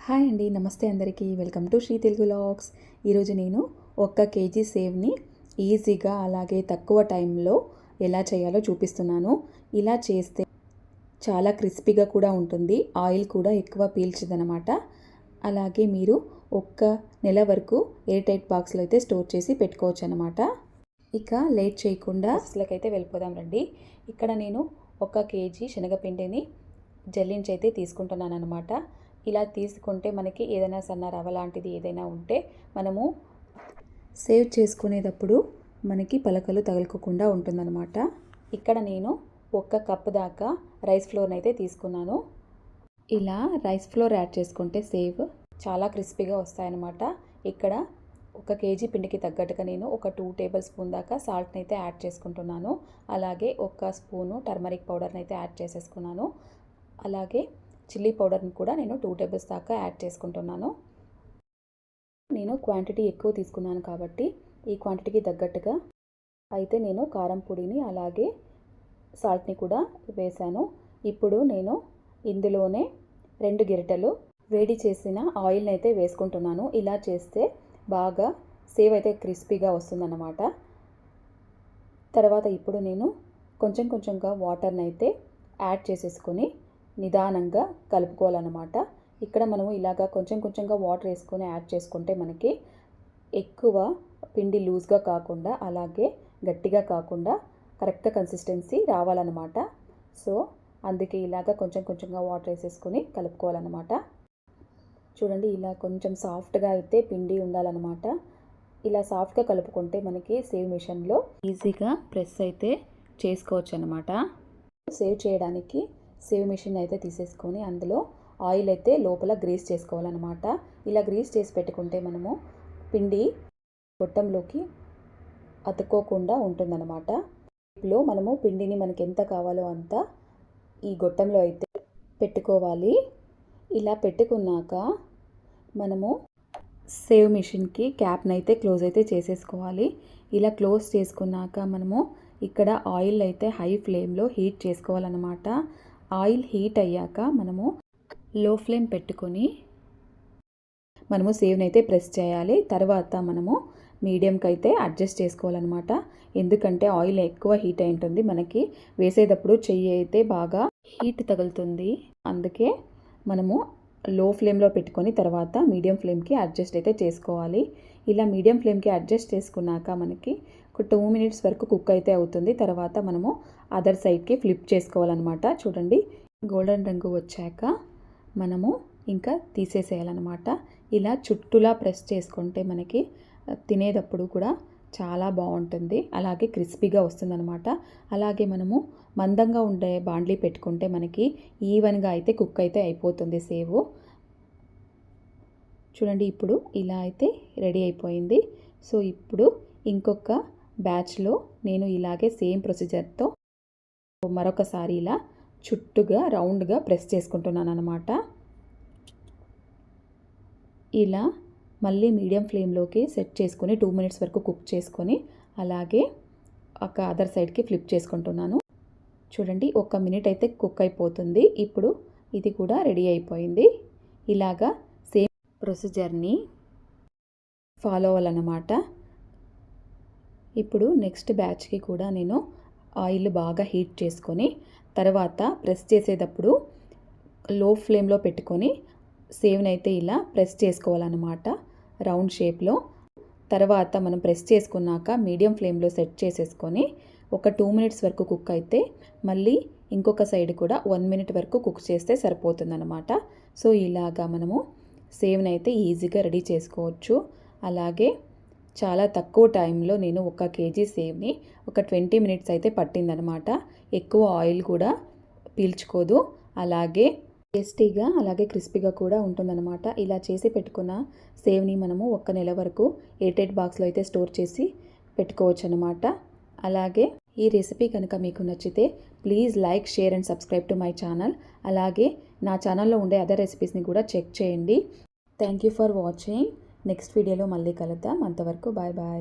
Hi అండి, నమస్తే అందరికీ. Welcome to Shri Telugu vlogs. ఈరోజు నేను 1 కేజీ సేవ్ని ఈజీగా అలాగే తక్కువ టైంలో ఎలా చేయాలో చూపిస్తున్నాను. ఇలా చేస్తే చాలా క్రిస్పీగా కూడా ఉంటుంది, ఆయిల్ కూడా ఎక్కువ పీల్చదనమాట. అలాగే మీరు 1 నెల వరకు ఎయిర్ టైట్ బాక్స్లో అయితే స్టోర్ చేసి పెట్టుకోవచ్చు అనమాట. ఇక లేట్ చేయకుండా అసలుకైతే వెళ్ళిపోదాం రండి. ఇక్కడ నేను 1 కేజీ శనగపిండిని జల్లించి అయితే తీసుకుంటున్నాను అనమాట. ఇలా తీసుకుంటే మనకి ఏదైనా సన్న రవ్వ లాంటిది ఏదైనా ఉంటే మనము సేవ్ చేసుకునేటప్పుడు మనకి పలకలు తగలకుండా ఉంటుందన్నమాట. ఇక్కడ నేను 1 కప్పు దాకా రైస్ ఫ్లోర్ని అయితే తీసుకున్నాను. ఇలా రైస్ ఫ్లోర్ యాడ్ చేసుకుంటే సేవ్ చాలా క్రిస్పీగా వస్తాయన్నమాట. ఇక్కడ 1 కేజీ పిండికి తగ్గట్టుగా నేను ఒక 2 టేబుల్ స్పూన్ దాకా సాల్ట్ని అయితే యాడ్ చేసుకుంటున్నాను. అలాగే 1 స్పూను టర్మరిక్ పౌడర్ని అయితే యాడ్ చేసేసుకున్నాను. అలాగే చిల్లీ పౌడర్ని కూడా నేను 2 టేబుల్స్ దాకా యాడ్ చేసుకుంటున్నాను. నేను క్వాంటిటీ ఎక్కువ తీసుకున్నాను కాబట్టి ఈ క్వాంటిటీకి తగ్గట్టుగా అయితే నేను కారం పొడిని అలాగే సాల్ట్ని కూడా వేశాను. ఇప్పుడు నేను ఇందులోనే 2 గరిటెలు వేడి చేసిన ఆయిల్ని అయితే వేసుకుంటున్నాను. ఇలా చేస్తే బాగా సేవ్ అయితే క్రిస్పీగా వస్తుందన్నమాట. తర్వాత ఇప్పుడు నేను కొంచెంగా వాటర్ని అయితే యాడ్ చేసేసుకొని నిదానంగా కలుపుకోవాలన్నమాట. ఇక్కడ మనము ఇలాగా కొంచెంగా వాటర్ వేసుకొని యాడ్ చేసుకుంటే మనకి ఎక్కువ పిండి లూజ్గా కాకుండా అలాగే గట్టిగా కాకుండా కరెక్ట్ కన్సిస్టెన్సీ రావాలన్నమాట. సో అందుకే ఇలాగా కొంచెంగా వాటర్ వేసేసుకొని కలుపుకోవాలన్నమాట. చూడండి, ఇలా కొంచెం సాఫ్ట్గా అయితే పిండి ఉండాలన్నమాట. ఇలా సాఫ్ట్గా కలుపుకుంటే మనకి సేవ్ మిషన్లో ఈజీగా ప్రెస్ అయితే చేసుకోవచ్చు అన్నమాట. సేవ్ చేయడానికి సేవ్ మిషన్ అయితే తీసేసుకొని అందులో ఆయిల్ అయితే లోపల గ్రీస్ చేసుకోవాలన్నమాట. ఇలా గ్రీస్ చేసి పెట్టుకుంటే మనము పిండి గొట్టంలోకి అతుక్కోకుండా ఉంటుందన్నమాట. ఇప్పుడు మనము పిండిని మనకి ఎంత కావాలో అంత ఈ గొట్టంలో అయితే పెట్టుకోవాలి. ఇలా పెట్టుకున్నాక మనము సేవ్ మిషన్కి క్యాప్ని అయితే క్లోజ్ అయితే చేసేసుకోవాలి. ఇలా క్లోజ్ చేసుకున్నాక మనము ఇక్కడ ఆయిల్ అయితే హై ఫ్లేమ్లో హీట్ చేసుకోవాలన్నమాట. ఆయిల్ హీట్ అయ్యాక మనము లో ఫ్లేమ్ పెట్టుకొని మనము సేవ్ని అయితే ప్రెస్ చేయాలి. తర్వాత మనము మీడియంకి అయితే అడ్జస్ట్ చేసుకోవాలన్నమాట. ఎందుకంటే ఆయిల్ ఎక్కువ హీట్ అయి ఉంటుంది, మనకి వేసేటప్పుడు చెయ్యి అయితే బాగా హీట్ తగులుతుంది. అందుకే మనము లో ఫ్లేమ్లో పెట్టుకొని తర్వాత మీడియం ఫ్లేమ్కి అడ్జస్ట్ అయితే చేసుకోవాలి. ఇలా మీడియం ఫ్లేమ్కి అడ్జస్ట్ చేసుకున్నాక మనకి ఒక 2 మినిట్స్ వరకు కుక్ అయితే అవుతుంది. తర్వాత మనము అదర్ సైడ్కి ఫ్లిప్ చేసుకోవాలన్నమాట. చూడండి, గోల్డెన్ రంగు వచ్చాక మనము ఇంకా తీసేసేయాలన్నమాట. ఇలా చుట్టూలా ప్రెస్ చేసుకుంటే మనకి తినేటప్పుడు కూడా చాలా బాగుంటుంది, అలాగే క్రిస్పీగా వస్తుందన్నమాట. అలాగే మనము మందంగా ఉండే బాండ్లీ పెట్టుకుంటే మనకి ఈవెన్గా అయితే కుక్ అయితే అయిపోతుంది సేవ్. చూడండి, ఇప్పుడు ఇలా అయితే రెడీ అయిపోయింది. సో ఇప్పుడు ఇంకొక బ్యాచ్లో నేను ఇలాగే సేమ్ ప్రొసీజర్తో మరొకసారి ఇలా చుట్టుగా రౌండ్గా ప్రెస్ చేసుకుంటున్నాను అన్నమాట. ఇలా మళ్ళీ మీడియం ఫ్లేమ్లోకి సెట్ చేసుకొని 2 మినిట్స్ వరకు కుక్ చేసుకొని అలాగే ఒక అదర్ సైడ్కి ఫ్లిప్ చేసుకుంటున్నాను. చూడండి, 1 మినిట్ అయితే కుక్ అయిపోతుంది. ఇప్పుడు ఇది కూడా రెడీ అయిపోయింది. ఇలాగా సేమ్ ప్రొసీజర్ని ఫాలో అవ్వాలన్నమాట. ఇప్పుడు నెక్స్ట్ బ్యాచ్కి కూడా నేను ఆయిల్ బాగా హీట్ చేసుకొని తర్వాత ప్రెస్ చేసేటప్పుడు లో ఫ్లేమ్లో పెట్టుకొని సేవ్ని అయితే ఇలా ప్రెస్ చేసుకోవాలన్నమాట రౌండ్ షేప్లో. తర్వాత మనం ప్రెస్ చేసుకున్నాక మీడియం ఫ్లేమ్లో సెట్ చేసేసుకొని ఒక 2 మినిట్స్ వరకు కుక్ అయితే మళ్ళీ ఇంకొక సైడ్ కూడా 1 మినిట్ వరకు కుక్ చేస్తే సరిపోతుందన్నమాట. సో ఇలాగా మనము సేవ్ని అయితే ఈజీగా రెడీ చేసుకోవచ్చు. అలాగే చాలా తక్కువ టైంలో నేను 1 కేజీ సేవ్ని ఒక 20 మినిట్స్ అయితే పట్టిందనమాట. ఎక్కువ ఆయిల్ కూడా పీల్చుకోదు, అలాగే టేస్టీగా అలాగే క్రిస్పీగా కూడా ఉంటుందన్నమాట. ఇలా చేసి పెట్టుకున్న సేవ్ని మనము 1 నెల వరకు ఎయిర్ టైట్ బాక్స్లో అయితే స్టోర్ చేసి పెట్టుకోవచ్చు అనమాట. అలాగే ఈ రెసిపీ కనుక మీకు నచ్చితే please like, share and subscribe to my channel. అలాగే నా ఛానల్లో ఉండే అదర్ రెసిపీస్ని కూడా చెక్ చేయండి. Thank you for watching. Next వీడియోలో మళ్ళీ కలుద్దాం. అంతవరకు బాయ్ బాయ్.